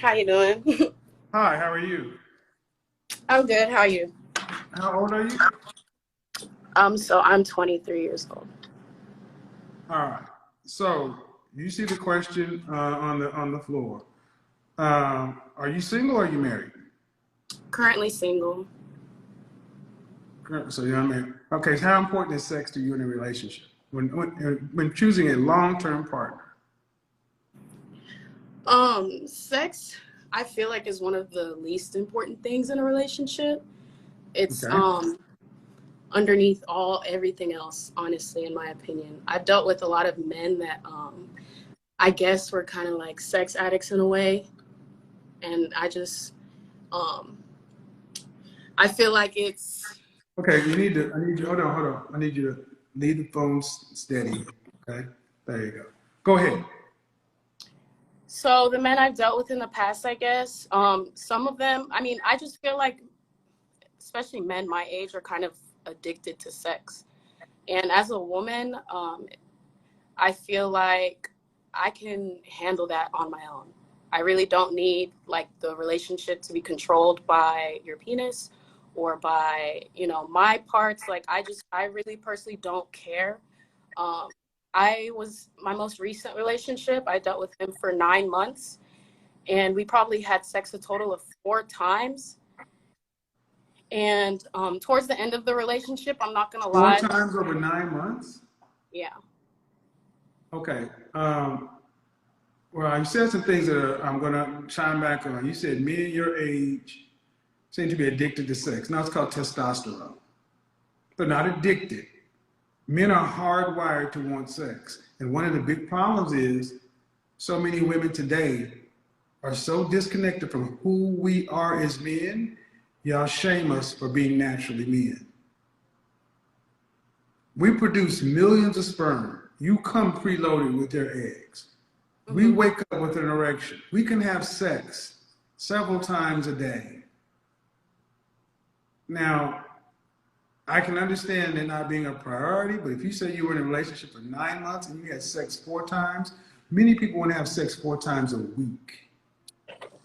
How you doing? Hi, how are you? I'm good. How are you? How old are you? So I'm 23 years old. All right. So you see the question on the floor. Are you single or are you married? Currently single. So you're married. Okay. So how important is sex to you in a relationship when choosing a long-term partner? Sex, I feel like is one of the least important things in a relationship. It's Okay. underneath all everything else, honestly, in my opinion. I've dealt with a lot of men that I guess were kind of like sex addicts in a way, and um I feel like it's Okay. You need to. I need you. Hold on. Hold on. I need you to leave the phone steady. Okay. There you go. Go ahead. so the men I've dealt with in the past, I guess, some of them, I mean, I just feel like especially men my age are kind of addicted to sex. And as a woman, I feel like I can handle that on my own. I really don't need like the relationship to be controlled by your penis or by, my parts. Like I really personally don't care. Um, I was my most recent relationship. I dealt with him for 9 months and we probably had sex a total of 4 times. And towards the end of the relationship, I'm not gonna Four lie, times over 9 months. yeah. Okay. Well, you said some things that I'm going to chime back on. You said men your age seem to be addicted to sex. Now it's called testosterone. They're not addicted. Men are hardwired to want sex. And one of the big problems is so many women today are so disconnected from who we are as men, y'all shame us for being naturally men. We produce millions of sperm. You come preloaded with your eggs. We Hmm. wake up with an erection. We can have sex several times a day. Now, I can understand it not being a priority, but if you say you were in a relationship for 9 months and you had sex 4 times, many people want to have sex 4 times a week.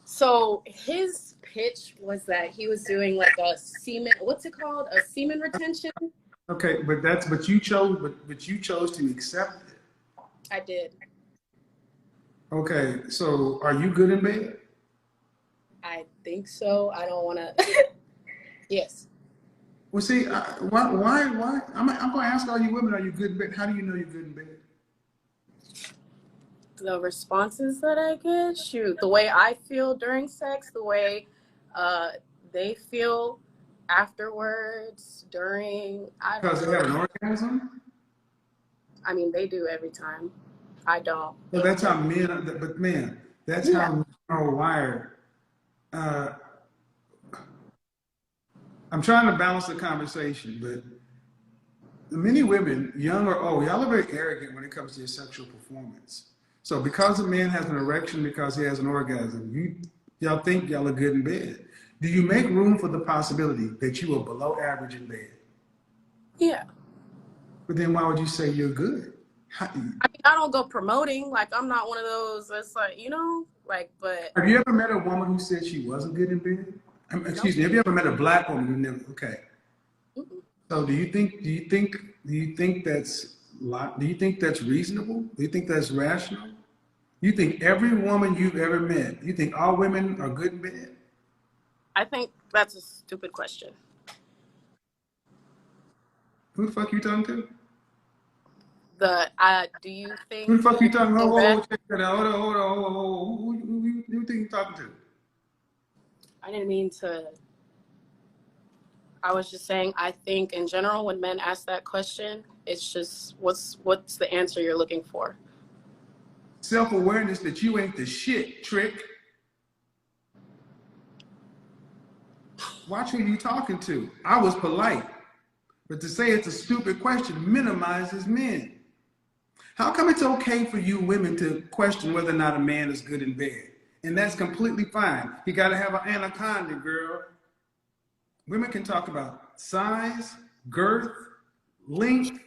So his pitch was that he was doing like a semen, what's it called? A semen retention? Okay, but you chose to accept it. I did. Okay, so are you good in bed? I think so. I don't want to. Yes. Well, see, why? I'm going to ask all you women, are you good in bed? How do you know you're good in bed? The responses that I get, shoot, the way I feel during sex, the way uh, they feel afterwards, during, I Because don't they have an know. orgasm? I mean, they do every time. I don't. Well, that's how men, but man, that's Yeah. how men are wired. Uh, I'm trying to balance the conversation, but many women, young or old, y'all are very arrogant when it comes to your sexual performance. So because a man has an erection because he has an orgasm, y'all think y'all are good in bed. Do you make room for the possibility that you are below average in bed? Yeah. But then why would you say you're good? How, I mean, I don't go promoting. Like, I'm not one of those that's like, like, but have you ever met a woman who said she wasn't good in bed? no. Excuse me. Have you ever met a black woman who never? Okay. Mm-mm. So do you think that's reasonable? Do you think that's rational? You think every woman you've ever met, you think all women are good in bed? I think that's a stupid question. Who the fuck you talking to? Do you Who think the fuck you talking to? the rest? Check that out. Hold on. Who you think you talking to? I didn't mean to. I was just saying, I think in general, when men ask that question, it's just what's the answer you're looking for? Self-awareness that you ain't the shit, trick. Watch who you talking to. I was polite, but to say it's a stupid question minimizes men. How come it's okay for you women to question whether or not a man is good in bed? And that's completely fine. You got to have an anaconda, girl. Women can talk about size, girth, length,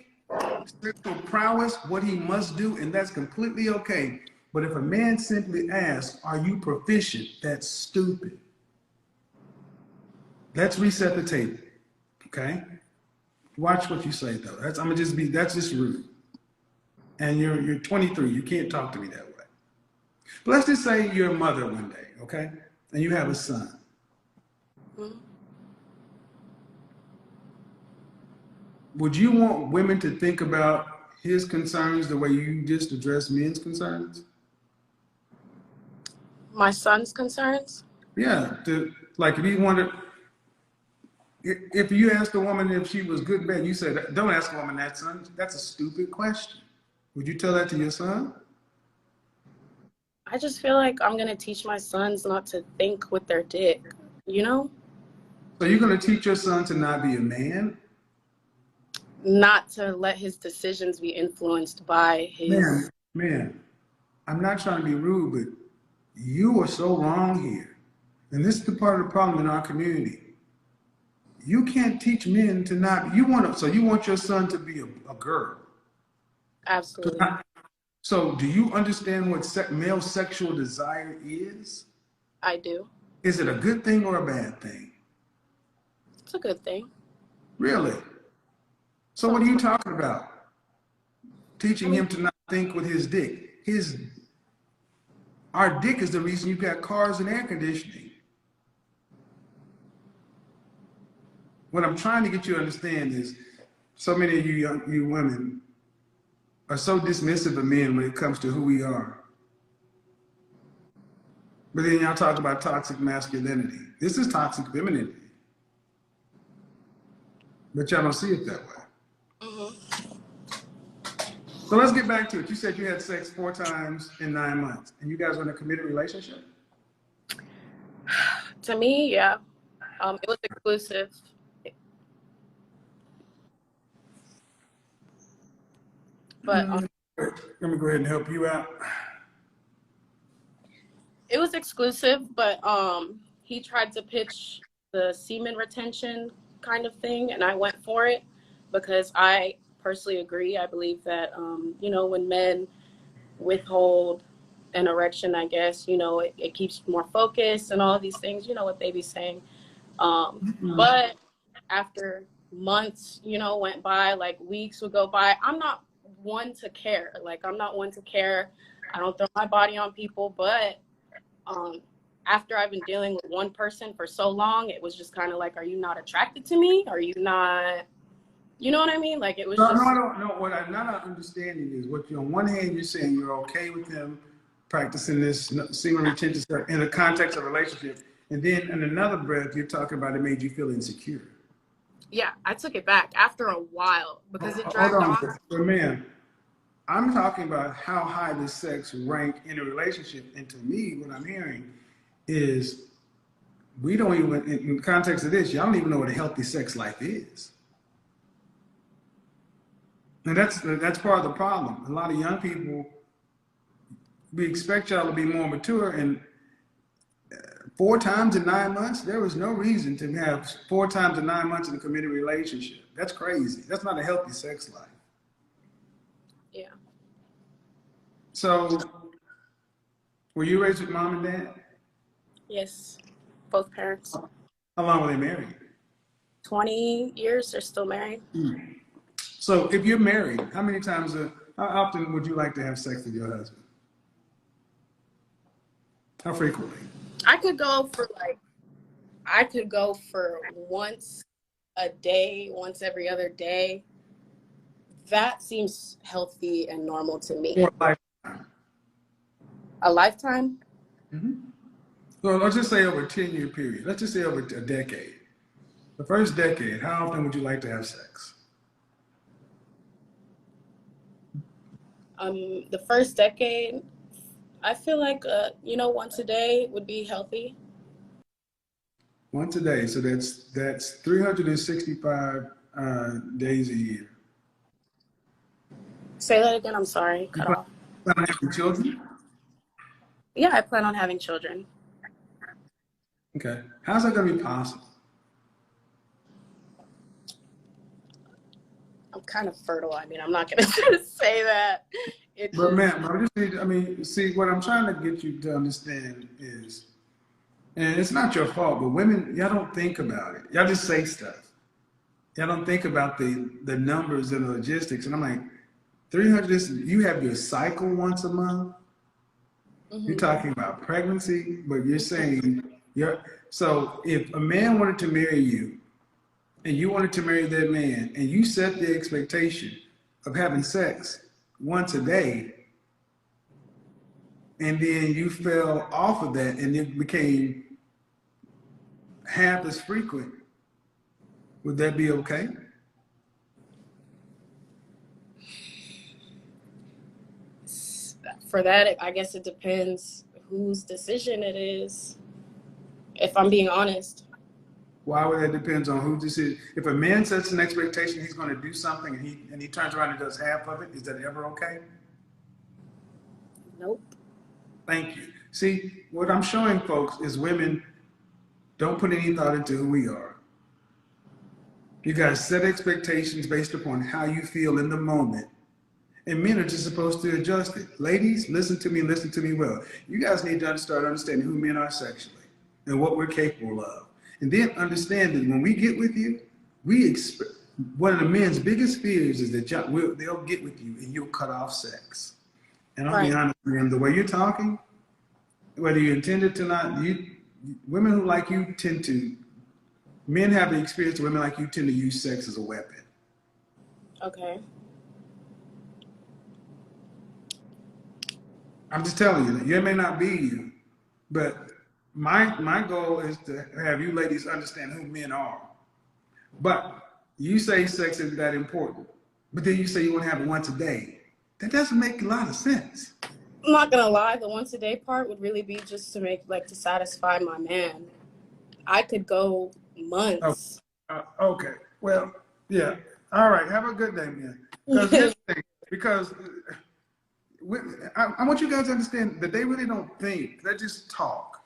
sexual prowess, what he must do, and that's completely okay. But if a man simply asks, are you proficient? That's stupid. Let's reset the table, okay? Watch what you say though. That's just rude. And you're 23, you can't talk to me that way. But let's just say you're a mother one day, okay? And you have a son. Mhm. Would you want women to think about his concerns the way you just addressed men's concerns? My son's concerns? Yeah, like if you wanted, if you asked a woman if she was good in bed, you said, don't ask a woman that, son. That's a stupid question. Would you tell that to your son? I just feel like I'm gonna teach my sons not to think with their dick, you know? So you're going to teach your son to not be a man? Not to let his decisions be influenced by his. Man, I'm not trying to be rude, but you are so wrong here. And this is the part of the problem in our community. You can't teach men to not, so you want your son to be a girl. Absolutely. So do you understand what male sexual desire is? I do. Is it a good thing or a bad thing? It's a good thing. Really? So what are you talking about? Teaching him to not think with his dick. Our dick is the reason you've got cars and air conditioning. What I'm trying to get you to understand is so many of you women are so dismissive of men when it comes to who we are. But then y'all talk about toxic masculinity. This is toxic femininity. But y'all don't see it that way. Mm-hmm. So let's get back to it. You said you had sex 4 times in 9 months, and you guys were in a committed relationship? To me, yeah. It was exclusive. But Let me go ahead and help you out. it was exclusive, but he tried to pitch the semen retention kind of thing, and I went for it because I personally agree. I believe that when men withhold an erection, I guess it keeps more focused and all of these things. You know what they be saying. But after months, went by, like weeks would go by. I'm not one to care. I don't throw my body on people, but after I've been dealing with one person for so long, it was just kind of like, are you not attracted to me? Are you not, you know what I mean? Like it was No, just. I don't know. What I'm not understanding is what you, on one hand, you're saying you're okay with him practicing this semen retention stuff in the context of a relationship. And then in another breath, you're talking about it made you feel insecure. Yeah, I took it back after a while because it Hold dragged on, on. but man, I'm talking about how high the sex rank in a relationship. And to me, what I'm hearing is we don't even, in the context of this, y'all don't even know what a healthy sex life is. And that's part of the problem. A lot of young people, we expect y'all to be more mature, and 4 times in 9 months, there was no reason to have 4 times in 9 months in a committed relationship. That's crazy. That's not a healthy sex life. Yeah. So, were you raised with mom and dad? Yes. Both parents. How long were they married? 20 years. They're still married. So, if you're married, how often would you like to have sex with your husband? How frequently? I could go for once a day, once every other day. That seems healthy and normal to me. For a lifetime. A lifetime? Well, let's just say over a 10-year period. Let's just say over a decade. The first decade, how often would you like to have sex? The first decade, I feel like once a day would be healthy. Once a day, so that's 365 days a year. Say that again. I'm sorry. You Cut off. plan on having children? Yeah, I plan on having children. Okay. How's that going to be possible? I'm kind of fertile. I mean, I'm not going to say that It But is. man, I just need, I mean, see, what I'm trying to get you to understand is, and it's not your fault, but women, y'all don't think about it. Y'all just say stuff. Y'all don't think about the numbers and the logistics. And I'm like, 300, you have your cycle once a month. You're Mm-hmm. talking about pregnancy, but you're saying so if a man wanted to marry you and you wanted to marry that man and you set the expectation of having sex once a day and then you fell off of that and it became half as frequent, would that be okay? For that, I guess it depends whose decision it is, if I'm being honest. Why would that depend on who decides? If a man sets an expectation he's going to do something and he turns around and does half of it, is that ever okay? Nope. Thank you. See, what I'm showing folks is women don't put any thought into who we are. You guys set expectations based upon how you feel in the moment. And men are just supposed to adjust it. Ladies, listen to me well. You guys need to start understanding who men are sexually and what we're capable of. And then understand that when we get with you, one of the men's biggest fears is that they'll get with you and you'll cut off sex. And I'll be Right. honest, man, the way you're talking, whether you intend it or not, women who like you men have the experience, women like you tend to use sex as a weapon. Okay. I'm just telling you, it may not be you, but my goal is to have you ladies understand who men are. But you say sex isn't that important, but then you say you want to have it once a day. That doesn't make a lot of sense. I'm not gonna lie, the once a day part would really be just to to satisfy my man. I could go Oh, months. okay. Well, yeah. All right. Have a good day, man. Because here's the thing. Because I want you guys to understand that they really don't think. They just talk.